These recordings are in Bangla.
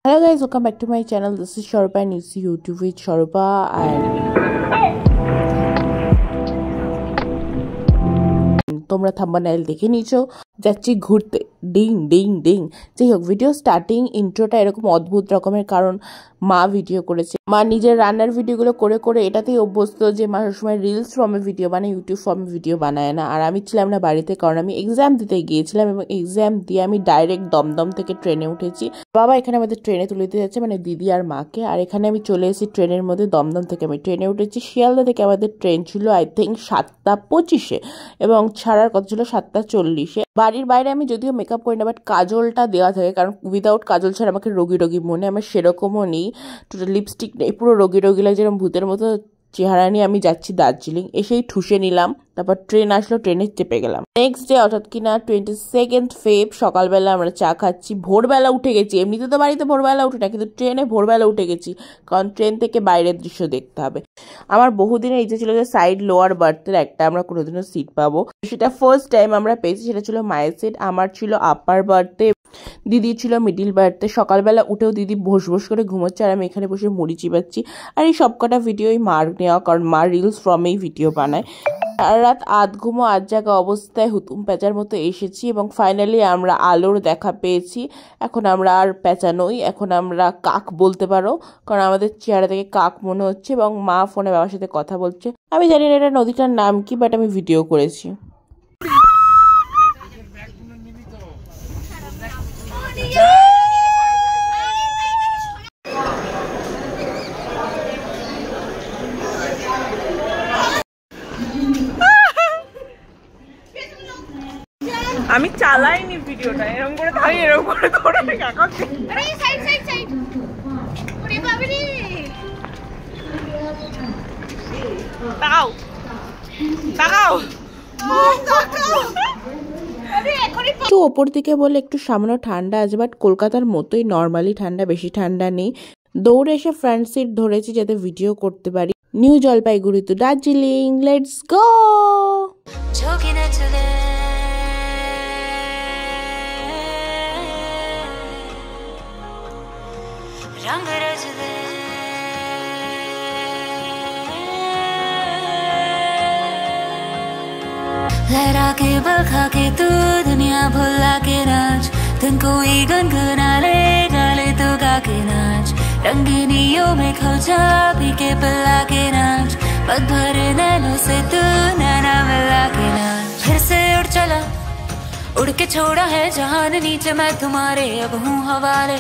Hello guys, welcome back to my channel. This is Sharupa and it's YouTube with Sharupa and তোমরা থাম্বনেল দেখে নিছো যাচ্ছি ঘুরতে ডিং ডিং ডিং। যাই হোক, ভিডিও স্টার্টিং ইন্ট্রোটা এরকম অদ্ভুত রকমের, কারণ মা ভিডিও করেছে। মা নিজের রান্নার ভিডিওগুলো করে করে এটাতেই অভ্যস্ত যে মা সবসময় রিলস ফর্মে ভিডিও বানায়, ইউটিউব ফর্মে ভিডিও বানায় না। আর আমি ছিলাম না বাড়িতে, কারণ আমি এক্সাম দিতে গিয়েছিলাম এবং এক্সাম দিয়ে আমি ডাইরেক্ট দমদম থেকে ট্রেনে উঠেছি। বাবা এখানে আমাদের ট্রেনে তুলে দিতে যাচ্ছে, মানে দিদি আর মাকে। আর এখানে আমি চলে এসেছি ট্রেনের মধ্যে। দমদম থেকে আমি ট্রেনে উঠেছি। শিয়ালদা থেকে আমাদের ট্রেন ছিল আই থিঙ্ক 7:25 এবং ছাড়ার কথা ছিল 7:40। বাড়ির বাইরে আমি যদিও মেকআপ করি না, বাট কাজলটা দেওয়া থাকে, কারণ উইদাউট কাজল ছাড়া আমাকে রোগী রোগী মনে। আমার সেরকমও নেই, টোটাল লিপস্টিক নেই, পুরো রোগী রোগী লাগে, যেরকম ভূতের মতো চেহারা নিয়ে আমি যাচ্ছি দার্জিলিং। এসেই ঠুসে নিলাম, তারপর ট্রেন আসলো, ট্রেনে চেপে গেলাম। নেক্সট ডে অর্থাৎ কিনা 22 ফেব সকালবেলা আমরা চা খাচ্ছি। ভোরবেলা উঠে গেছি, এমনিতে তো বাড়িতে ভোরবেলা উঠি না, কিন্তু ট্রেনে ভোরবেলা উঠে গেছি, কারণ ট্রেন থেকে বাইরের দৃশ্য দেখতে হবে। আমার বহুদিনের ইচ্ছে ছিল যে সাইড লোয়ার বার্থের একটা আমরা কোনোদিনও সিট পাবো, সেটা ফার্স্ট টাইম আমরা পেয়েছি। সেটা ছিল মায়ের সিট, আমার ছিল আপার বার্থে, দিদি ছিল মিডিল বার্থে। সকালবেলা উঠেও দিদি ভোস ভোস করে ঘুমোচ্ছে আর আমি এখানে বসে মুড়ি চিবাচ্ছি। আর এই সবকটা ভিডিওই মার নেওয়া, কারণ মা রিলস ফ্রমেই ভিডিও বানায়। আর রাত আধ ঘুমো আধ জাগা অবস্থায় হুতুম প্যাঁচার মতো এসেছি এবং ফাইনালি আমরা আলোর দেখা পেয়েছি। এখন আমরা আর প্যাঁচা নই, এখন আমরা কাক বলতে পারো, কারণ আমাদের চেহারা থেকে কাক মনে হচ্ছে। এবং মা ফোনে বাবার সাথে কথা বলছে। আমি জানি না এটা নদীটার নাম কি, বাট আমি ভিডিও করেছি। আমি চালাইনি ভিডিওটা, এরকম করে ধরে এরকম করে ধরে কাকাকে। আরে সাইড সাইড সাইড, ওরে বাবা রে, তাকাও তাকাও তাকাও। তো ওপর দিকে বলে একটু সামান্য ঠান্ডা আছে, বাট কলকাতার মতোই নর্মালি ঠান্ডা, বেশি ঠান্ডা নেই। দৌড়ে এসে ফ্রন্ট সিট ধরেছি যাতে ভিডিও করতে পারি। New Jalpaiguri to Darjeeling, let's go. रंग रच दे लहरा के बखा के तू दुनिया भुला के नाच, दिन कोई गनगना ले गाले तो गा के नाच, रंगीनियों में खो जा पी के पिला के नाच, पग भर नैनों से तू नैना मिला के नाच। फिर से उड़ चला, उड़ के छोड़ा है जहान नीचे, मैं तुम्हारे अब हूँ हवाले।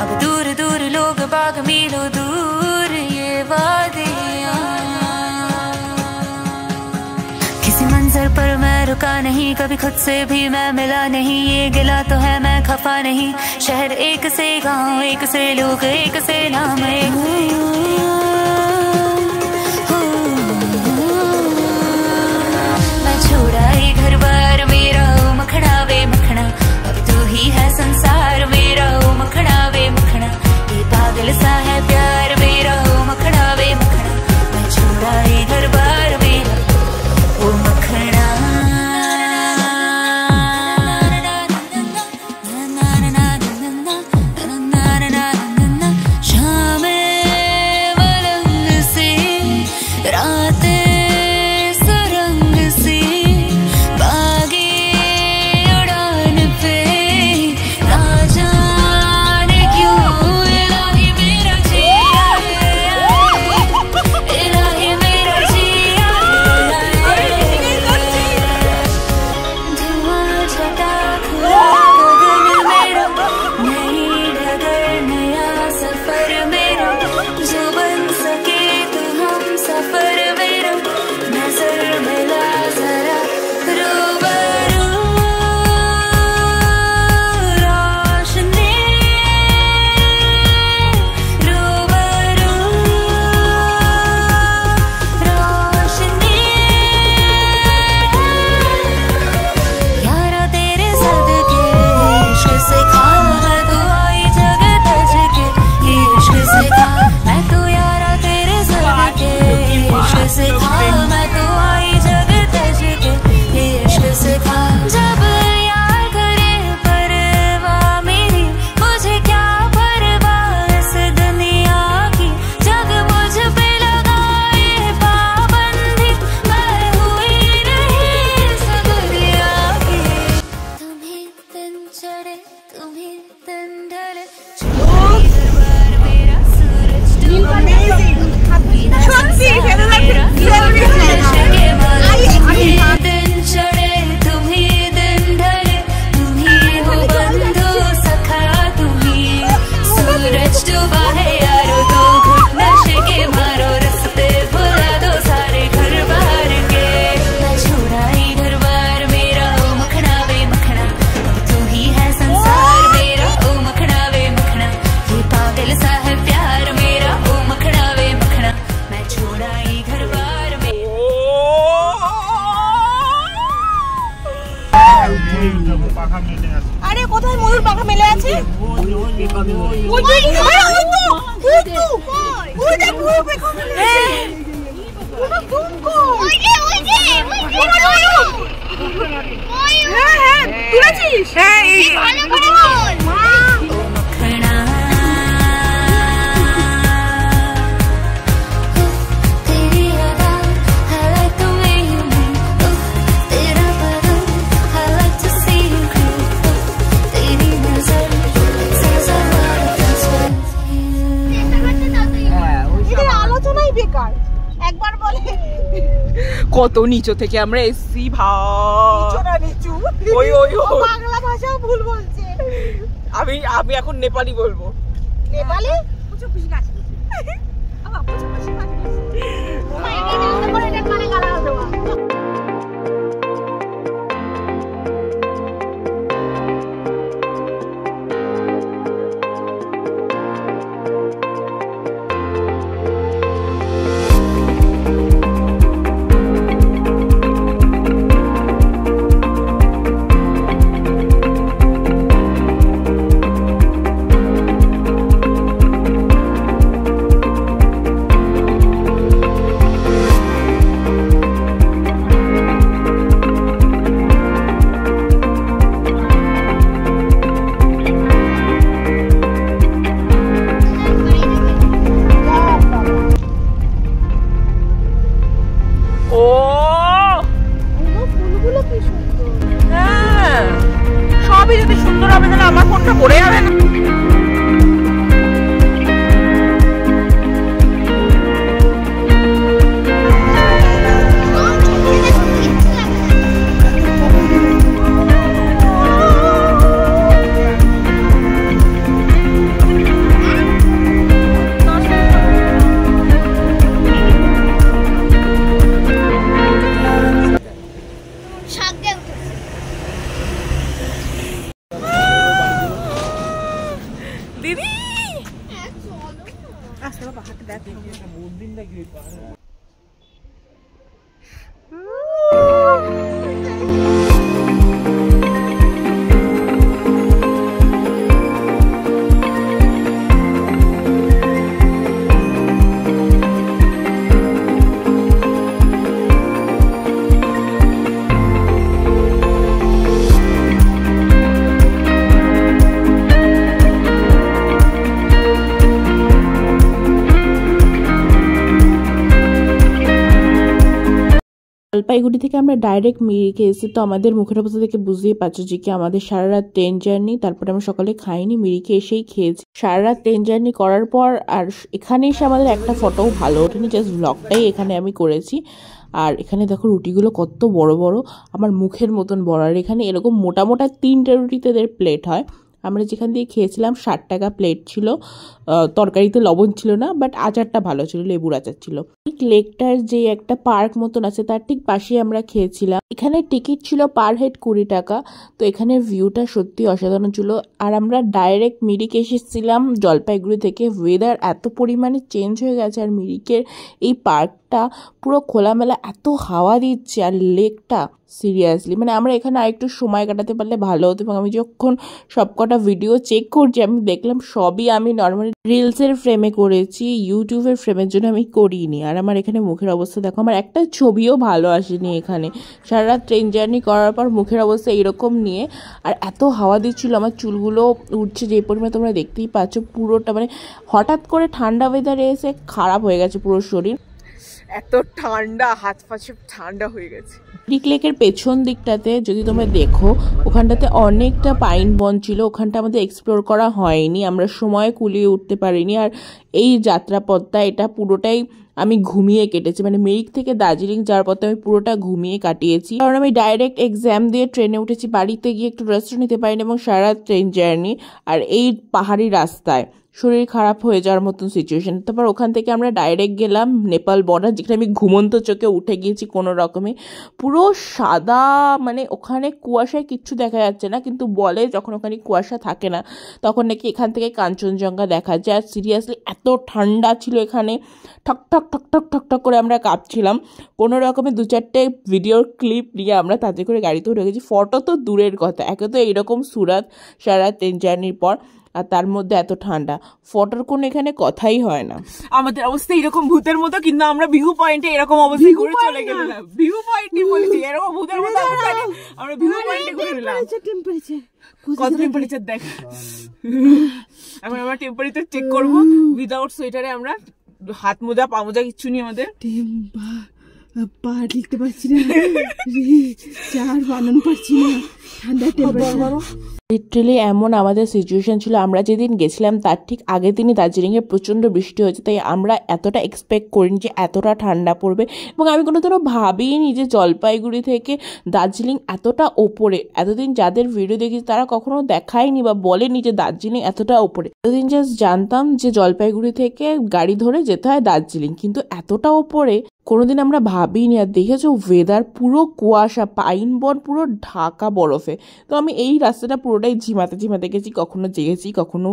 अब दूर दूर लोग बाग मीलों दूर ये वादियां, किसी मंजर पर मैं रुका नहीं, कभी खुद से भी मैं मिला नहीं। ये गिला तो है मैं खफा नहीं, शहर एक से गांव एक से लोग एक से नाम। मैं छोड़ा ये घर बार मेरा ओ मखना वे मखना, अब तू ही है संसार मेरा ओ मखना वे मखना। ये पागल सा है प्यार मेरा ओ मखना वे मखना, मैं छोड़ा ये घर बार मेरा ओ मखना। शामे वाला কত নিচু থেকে আমরা এসছি ভাই, বাংলা ভাষাও ভুল বলছে। আমি এখন নেপালি বলবো। নেপালি সবই যদি সুন্দর হবে তাহলে আমার ফোনটা পড়ে যাবে না। জলপাইগুড়ি থেকে আমরা ডাইরেক্ট মিরিকে এসেছি, তো আমাদের মুখের অবস্থা থেকে বুঝতেই পারছো যে কি আমাদের সারা রাত ট্রেন জার্নি, তারপরে আমরা সকালে খাইনি, মিরিকে এসেই খেয়েছি। সারা রাত ট্রেন জার্নি করার পর আর এখানে এসে আমাদের একটা ফটোও ভালো ওঠেনি, জাস্ট ব্লগটাই এখানে আমি করেছি। আর এখানে দেখো রুটিগুলো কত বড় বড়, আমার মুখের মতন বড়। আর এখানে এরকম মোটা মোটা 3টে রুটিতে এদের প্লেট হয়। আমরা যেখান দিয়ে খেয়েছিলাম 60 টাকা প্লেট ছিল, তরকারিতে লবণ ছিল না, বাট আচারটা ভালো ছিল, লেবুর আচার ছিল। লেকটার যে একটা পার্ক মতন আছে তার ঠিক পাশে আমরা খেয়েছিলাম। এখানে টিকিট ছিল পার হেড 20 টাকা। তো এখানে ভিউটা সত্যি অসাধারণ ছিল। আর আমরা ডাইরেক্ট মিরিক এসেছিলাম জলপাইগুড়ি থেকে। ওয়েদার এত পরিমাণে চেঞ্জ হয়ে গেছে, আর মিরিকের এই পার্কটা পুরো খোলামেলা, এত হাওয়া দিচ্ছে। আর লেকটা সিরিয়াসলি মানে আমরা এখানে আরেকটু সময় কাটাতে পারলে ভালো হতো। এবং আমি যখন সবকটা ভিডিও চেক করছি আমি দেখলাম সবই আমি নর্মালি রিলসের ফ্রেমে করেছি, ইউটিউবের ফ্রেমের জন্য আমি করিনি। আর আমার এখানে মুখের অবস্থা দেখো, আমার একটা ছবিও ভালো আসেনি এখানে। সারা রাত ট্রেন জার্নি করার পর মুখের অবস্থা এরকম নিয়ে, আর এত হাওয়া দিচ্ছিল, আমার চুলগুলো উঠছে যে পরিমাণে, তোমরা দেখতেই পাচ্ছ। পুরোটা মানে হঠাৎ করে ঠান্ডা ওয়েদারে এসে খারাপ হয়ে গেছে পুরো শরীর, এত ঠান্ডা, হাত পা সব ঠান্ডা হয়ে গেছে। মিরিক লেকের পেছন দিকটাতে যদি তোমরা দেখো, ওখানটাতে অনেকটা পাইন বন ছিল, ওখানটা আমাদের এক্সপ্লোর করা হয়নি, আমরা সময় কুলিয়ে উঠতে পারিনি। আর এই যাত্রাপথটা এটা পুরোটাই আমি ঘুমিয়ে কেটেছি, মানে মিরিক থেকে দার্জিলিং যাওয়ার পথে আমি পুরোটা ঘুমিয়ে কাটিয়েছি। কারণ আমি ডাইরেক্ট এক্সাম দিয়ে ট্রেনে উঠেছি, বাড়িতে গিয়ে একটু রেস্ট নিতে পারিনি, এবং সারা ট্রেন জার্নি আর এই পাহাড়ি রাস্তায় শরীর খারাপ হয়ে যাওয়ার মতন সিচুয়েশন। তারপর ওখান থেকে আমরা ডাইরেক্ট গেলাম নেপাল বর্ডার, যেখানে আমি ঘুমন্ত চোখে উঠে গিয়েছি কোনো রকমে। পুরো সাদা, মানে ওখানে কুয়াশায় কিচ্ছু দেখা যাচ্ছে না, কিন্তু বলে যখন ওখানে কুয়াশা থাকে না তখন নাকি এখান থেকে কাঞ্চনজঙ্ঘা দেখা যায়। আর সিরিয়াসলি এত ঠান্ডা ছিল এখানে, ঠক ঠক ঠক ঠক ঠক ঠক করে আমরা কাঁপছিলাম। কোনো রকমে 2-4টে ভিডিওর ক্লিপ নিয়ে আমরা তাতে করে গাড়িতে উঠে গেছি। ফটো তো দূরের কথা, একে তো এইরকম সুরাত সারা ট্রেন জার্নির পর, আর তার মধ্যে এত ঠান্ডা, ফটোর কোনো এখানে কথাই হয় না। আমাদের অবস্থা এরকম ভূতের মতো, কিন্তু আমরা ভিউ পয়েন্টে এরকম অবস্থায় ঘুরে চলে গেলাম। ভিউ পয়েন্টই বলেছি, এরকম ভূতের মতো অবস্থা আমরা ভিউ পয়েন্টে ঘুরে এলাম। কত টেম্পারেচার দেখ, এখন আমরা টেম্পারেচার চেক করবো উইদাউট সোয়েটারে। আমরা হাত মোজা পা মোজা কিচ্ছু নেই আমাদের। পাহাড় লিখতে পারছি না, চার বানানো পারছি না, ঠান্ডা টেম্পারেচার। লিটারেলি এমন আমাদের সিচুয়েশন ছিল, আমরা যেদিন গেছিলাম তার ঠিক আগের দিনই দার্জিলিংয়ে প্রচণ্ড বৃষ্টি হয়েছে, তাই আমরা এতটা এক্সপেক্ট করিনি যে এতটা ঠান্ডা পড়বে। এবং আমি কোনোদিনও ভাবিনি যে জলপাইগুড়ি থেকে দার্জিলিং এতটা ওপরে। এতদিন যাদের ভিডিও দেখেছি তারা কখনো দেখায়নি বা বলেনি যে দার্জিলিং এতটা ওপরে। এতদিন জাস্ট জানতাম যে জলপাইগুড়ি থেকে গাড়ি ধরে যেতে হয় দার্জিলিং, কিন্তু এতটা ওপরে কোনোদিন আমরা ভাবিনি। আর দেখেছো ওয়েদার পুরো কুয়াশা, পাইন বন পুরো ঢাকা বরফে। তো আমি এই রাস্তাটা পুরোটাই ঝিমাতে ঝিমাতে গেছি, কখনো জেগেছি, কখনো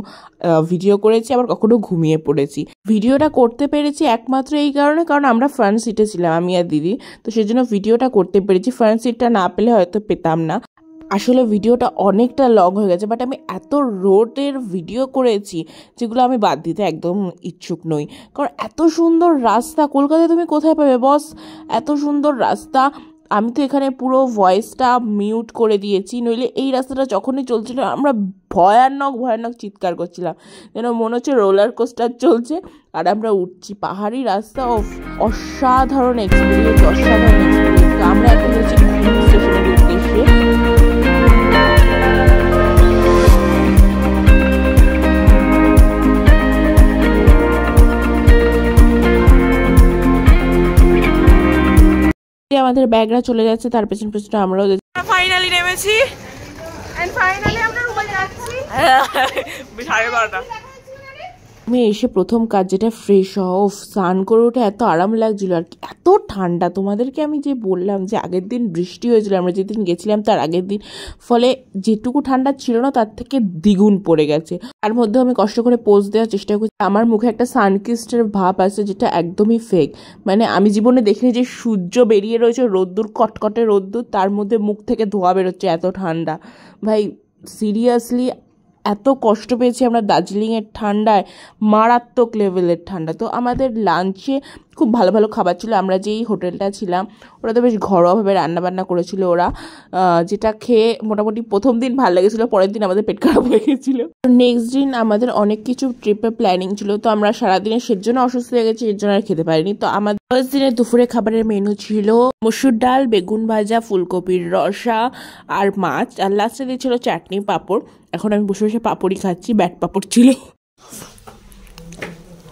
ভিডিও করেছি, আবার কখনো ঘুমিয়ে পড়েছি। ভিডিওটা করতে পেরেছি একমাত্র এই কারণে, কারণ আমরা ফ্রন্ট সিটে ছিলাম আমি আর দিদি, তো সেজন্য ভিডিওটা করতে পেরেছি। ফ্রন্ট সিটটা না পেলে হয়তো পেতাম না। আসলে ভিডিওটা অনেকটা লং হয়ে গেছে, বাট আমি এত রোডের ভিডিও করেছি যেগুলো আমি বাদ দিতে একদম ইচ্ছুক নই। কারণ এত সুন্দর রাস্তা কলকাতায় তুমি কোথায় পাবে বস, এত সুন্দর রাস্তা। আমি তো এখানে পুরো ভয়েসটা মিউট করে দিয়েছি, নইলে এই রাস্তাটা যখনই চলছিল আমরা ভয়ানক ভয়ানক চিৎকার করছিলাম, যেন মনে হচ্ছে রোলার কোস্টার চলছে আর আমরা উঠছি। পাহাড়ি রাস্তা অসাধারণ এক্সপিরিয়েন্স, অসাধারণ এক্সপিরিয়েন্স। তো আমরা এখন হচ্ছে স্টেশনের উদ্দেশ্যে। আমাদের ব্যাগরা চলে যাচ্ছে, তার পেছন পেছনে আমরাও ফাইনালি নেমেছি, এন্ড ফাইনালি আমরা রুমে যাচ্ছি। 12:30। আমি এসে প্রথম কাজ যেটা ফ্রেশ অফ, স্নান করে উঠে এত আরাম লাগছিল। আর কি এত ঠান্ডা, তোমাদেরকে আমি যে বললাম যে আগের দিন বৃষ্টি হয়েছিল আমরা যেদিন গেছিলাম তার আগের দিন, ফলে যেটুকু ঠান্ডা ছিল না তার থেকে দ্বিগুণ পড়ে গেছে। তার মধ্যে আমি কষ্ট করে পোজ দেওয়ার চেষ্টা করছি। আমার মুখে একটা সানকিস্টের ভাব আছে যেটা একদমই ফেক। মানে আমি জীবনে দেখিনি যে সূর্য বেরিয়ে রয়েছে, রোদ্দুর কটকটে রোদ্দুর, তার মধ্যে মুখ থেকে ধোঁয়া বেরোচ্ছে, এত ঠান্ডা। ভাই সিরিয়াসলি এত কষ্ট পেয়েছি আমরা দার্জিলিংয়ের ঠান্ডায়, মারাত্মক লেভেলের ঠান্ডা। তো আমাদের লাঞ্চে খুব ভালো ভালো খাবার ছিল। আমরা যেই হোটেলটা ছিলাম ওরা তো বেশ ঘরোয়াভাবে রান্নাবান্না করেছিল ওরা, যেটা খেয়ে মোটামুটি প্রথম দিন ভালো লেগেছিলো, পরের দিন আমাদের পেট খারাপ হয়ে গেছিলো। নেক্সট দিন আমাদের অনেক কিছু ট্রিপের প্ল্যানিং ছিল, তো আমরা সারাদিনে সেজন্য অসুস্থ হয়ে গেছি, এর জন্য আর খেতে পারিনি। তো আমাদের ফার্স্ট দিনের দুপুরে খাবারের মেনু ছিল মসুর ডাল, বেগুন ভাজা, ফুলকপির রসা আর মাছ, আর লাস্টে দিয়েছিল চাটনি পাঁপড়। এখন আমি বসে বসে পাঁপড়ই খাচ্ছি, ব্যাট পাঁপড় ছিল।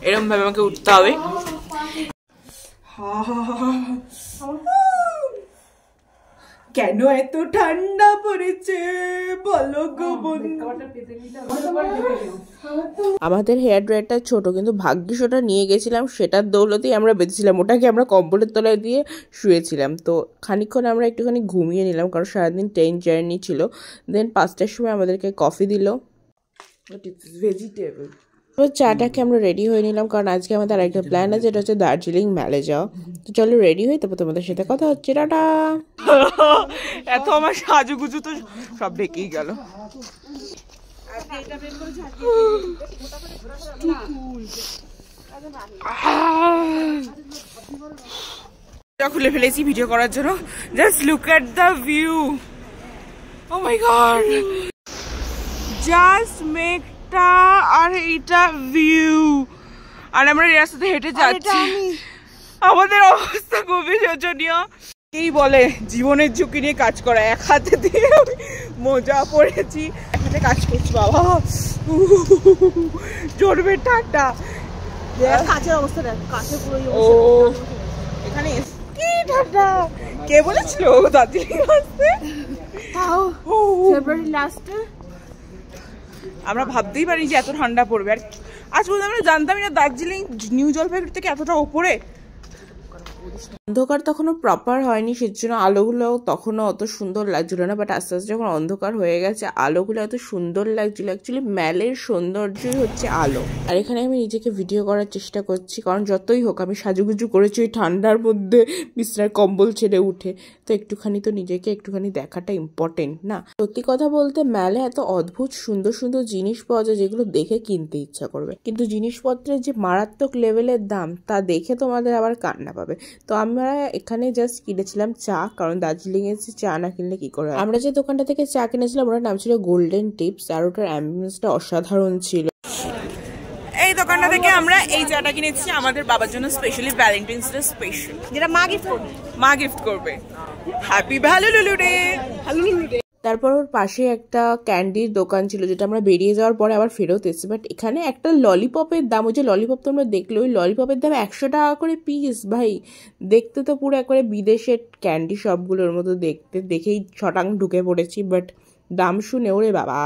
এরকম ভাবে আমাকে উঠতে হবে। কেন এত ঠান্ডা পড়েছে বলো গো বন্ধু। আমাদের হেয়ার ড্রায়ারটা ছোট, কিন্তু ভাগ্যিস ওটা নিয়ে গেছিলাম, সেটার দৌলতেই আমরা বেঁচেছিলাম। ওটাকে আমরা কম্বলের তলায় দিয়ে শুয়েছিলাম। তো খানিকক্ষণ আমরা একটুখানি ঘুমিয়ে নিলাম, কারণ সারাদিন ট্রেন জার্নি ছিল। দেন 5টার সময় আমাদেরকে কফি দিল। ভেজিটেবল। তো চাটাকে আমরা রেডি হয়ে নিলাম, কারণ আজকে আমাদের আরেকটা প্ল্যান আছে, যেটা হচ্ছে দার্জিলিং মেলে যাওয়া। তো চলো রেডি হই, তারপর তোমাদের সাথে কথা হচ্ছে। টাটা। এত আমার সাজুগুজু তো সব ঢেকেই গেল। খুলে ফেলেছি ভিডিও করার জন্য। Just look at the view, oh my god, just মেঘটা আর এইটা ভিউ, আর আমরা এই রাস্তাতে হেঁটে যাচ্ছি। আমাদের অবস্থা খুবই শোচনীয়। এই বলে জীবনের ঝুঁকি নিয়ে কাজ করা, এক হাতে দিয়ে মোজা পড়েছি, এক হাতে কাজ করছি। বাবা জোরবে ঠান্ডা, কাছের অবস্থা দেখ, কাছে পুরো ও এখানে কি ঠান্ডা। কে বলেছিল দার্জিলিং আসতে? তাও ফেব্রুয়ারি লাস্টে আমরা ভাবতেই পারি যে এত ঠান্ডা পড়বে। আর আজ পর্যন্ত আমরা জানতামই না দার্জিলিং নিউ জলপাইগুড়ি থেকে এতটা ওপরে। অন্ধকার তখনও প্রপার হয়নি, সেজন্য আলোগুলো তখনও অত সুন্দর লাগছিল না, বাট আস্তে আস্তে যখন অন্ধকার হয়ে গেছে আলোগুলো এত সুন্দর লাগছিল। অ্যাকচুয়ালি মেলের সৌন্দর্যই হচ্ছে আলো। আর এখানে আমি নিজেকে ভিডিও করার চেষ্টা করছি, কারণ যতই হোক আমি সাজুগুজু করেছি ওই ঠান্ডার মধ্যে বিছানার কম্বল ছেড়ে উঠে, তো একটুখানি তো নিজেকে একটুখানি দেখাটা ইম্পর্টেন্ট না। সত্যি কথা বলতে মেলে এত অদ্ভুত সুন্দর সুন্দর জিনিস পাওয়া যায় যেগুলো দেখে কিনতে ইচ্ছা করবে, কিন্তু জিনিসপত্রের যে মারাত্মক লেভেলের দাম তা দেখে তোমাদের আবার কান্না পাবে। তো আমরা এখানে জাস্ট কিনেছিলাম চা, কারণ দার্জিলিং এ চা না কিনলে কি করে। আমরা যে দোকানটা থেকে চা কিনেছিলাম ওটার নাম ছিল গোল্ডেন টিপস, আর ওটার অ্যাম্বিয়েন্সটা অসাধারণ ছিল। এই তো দোকানটা থেকে আমরা এই চাটা কিনেছি আমাদের বাবার জন্য স্পেশালি ভ্যালেন্টাইন্স ডে স্পেশাল, যেটা মা গিফট করবে। মা গিফট করবে। হ্যাপি ভ্যালুলুলু ডে। হ্যালুলুলু ডে। তারপর ওর পাশে একটা ক্যান্ডির দোকান ছিল যেটা আমরা বেরিয়ে যাওয়ার পরে আবার ফেরত এসেছি। বাট এখানে একটা ললিপপের দাম, ওই যে ললিপপ তোমরা দেখলে, ওই ললিপপের দাম 100 টাকা করে পিস। ভাই দেখতে তো পুরো একবারে বিদেশের ক্যান্ডি শপগুলোর মতো দেখতে, দেখেই ছটাং ঢুকে পড়েছি। বাট দাম শুনে ওরে বাবা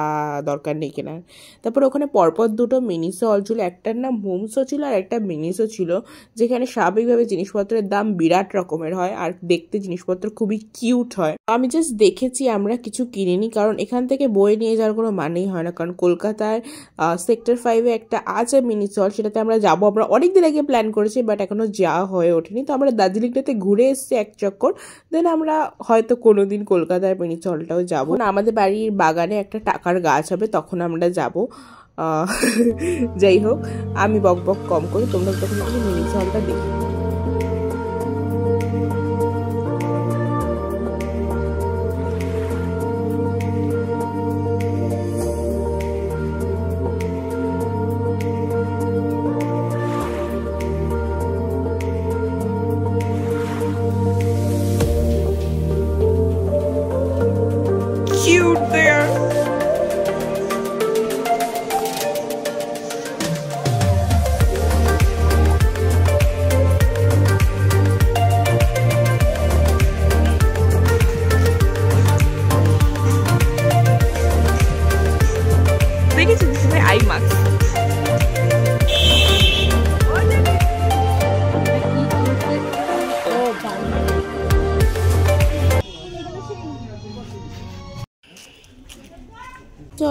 দরকার নেই কেনার। তারপর ওখানে পরপর দুটো মিনিসো হল ছিল, একটার নাম হোমসো ছিল আর একটা মিনিসো ছিল, যেখানে স্বাভাবিকভাবে জিনিসপত্রের দাম বিরাট রকমের হয় আর দেখতে জিনিসপত্র খুবই কিউট হয়। আমি জাস্ট দেখেছি, আমরা কিছু কিনিনি, কারণ এখান থেকে বই নিয়ে যাওয়ার কোনো মানেই হয় না। কারণ কলকাতায় সেক্টর 5-এ একটা আছে মিনিসো হল, সেটাতে আমরা যাবো। আমরা অনেকদিন আগে প্ল্যান করেছি বাট এখনো যাওয়া হয়ে ওঠেনি। তো আমরা দার্জিলিংটাতে ঘুরে এসেছি এক চক্কর, দেন আমরা হয়তো কোনোদিন কলকাতার মিনিসো হলটাও যাবো না। আমাদের বাড়ির বাগানে একটা টাকার গাছ হবে, তখন আমরা যাব। যাই হোক, আমি বক বক কম করি, তোমরা তখন মিনিসো হলটা দেখি। Cute there. দেখেছিস ভাই আই মাস্ক?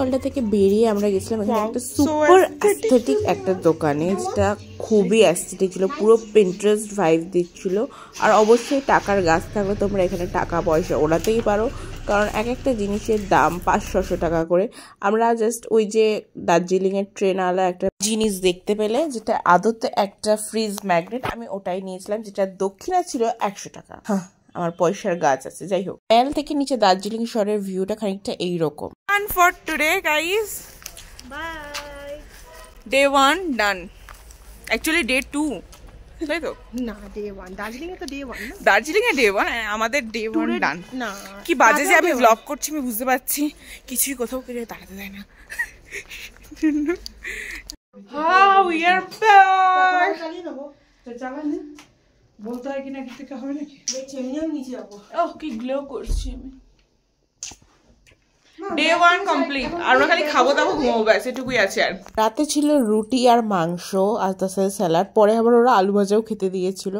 হলটা থেকে বেরিয়ে আমরা গেছিলাম এখানে একটা সুপার অ্যাস্থেটিক একটা দোকানে, যেটা খুবই অ্যাস্থেটিক ছিল, পুরো পিন্টারেস্ট ভাইব দিচ্ছিল। আর অবশ্যই টাকার গাছ থাকলে তোমরা এখানে টাকা পয়সা ওড়াতেই পারো, কারণ এক একটা জিনিসের দাম 500-600 টাকা করে। আমরা জাস্ট ওই যে দার্জিলিংয়ের ট্রেনওয়ালা একটা জিনিস দেখতে পেলে, যেটা আদতে একটা ফ্রিজ ম্যাগনেট, আমি ওটাই নিয়েছিলাম, যেটা দক্ষিণা ছিল 100 টাকা। হ্যাঁ, আমার পয়সার গাছ আছে। যাই হোক, মেল থেকে নিচে দার্জিলিং শহরের ভিউটা খানিকটা এইরকম। And for today guys, bye. day 1 done. Actually day 2, তাই তো? না, ডে 1 দার্জিলিং এ তো ডে 1 না, দার্জিলিং এ day 1, আমাদের day 1 done. না কি বাজে যে আমি ব্লগ করছি আমি বুঝতে পারছি, কিছুই কোথাও করে দাঁড়াতে দেয় না। How we are back. চালিয়ে নেবো। চালানি বলতে হয় কিনা কিছু থেকে হবে নাকি? দেখছি এমনিও নিচে যাবো। ওহ কি গ্লো করছি আমি। ডে 1 কমপ্লিট, আর আমরা খালি খাবো দাবো ঘুমাবো, ব্যাস এটুকুই আছে। আর রাতে ছিল রুটি আর মাংস আর তার সাথে স্যালাড, পরে আবার ওরা আলু ভাজাও খেতে দিয়েছিল।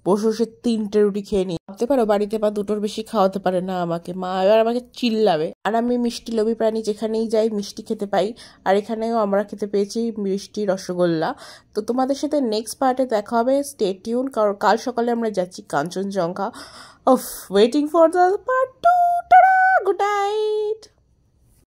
বসে বসে 3টে রুটি খেয়ে নিই। ভাবতে পারো বাড়িতে বা 2টোর বেশি খাওয়াতে পারে না আমাকে মা, এবার আমাকে চিল্লাবে। আর আমি মিষ্টি লোভী প্রাণী, যেখানেই যাই মিষ্টি খেতে পাই, আর এখানেও আমরা খেতে পেয়েছি মিষ্টি রসগোল্লা। তো তোমাদের সাথে নেক্সট পার্টে দেখা হবে, স্টে টিউন, কারণ কাল সকালে আমরা যাচ্ছি Kanchenjunga. Waiting for the part 2। Tata, good night.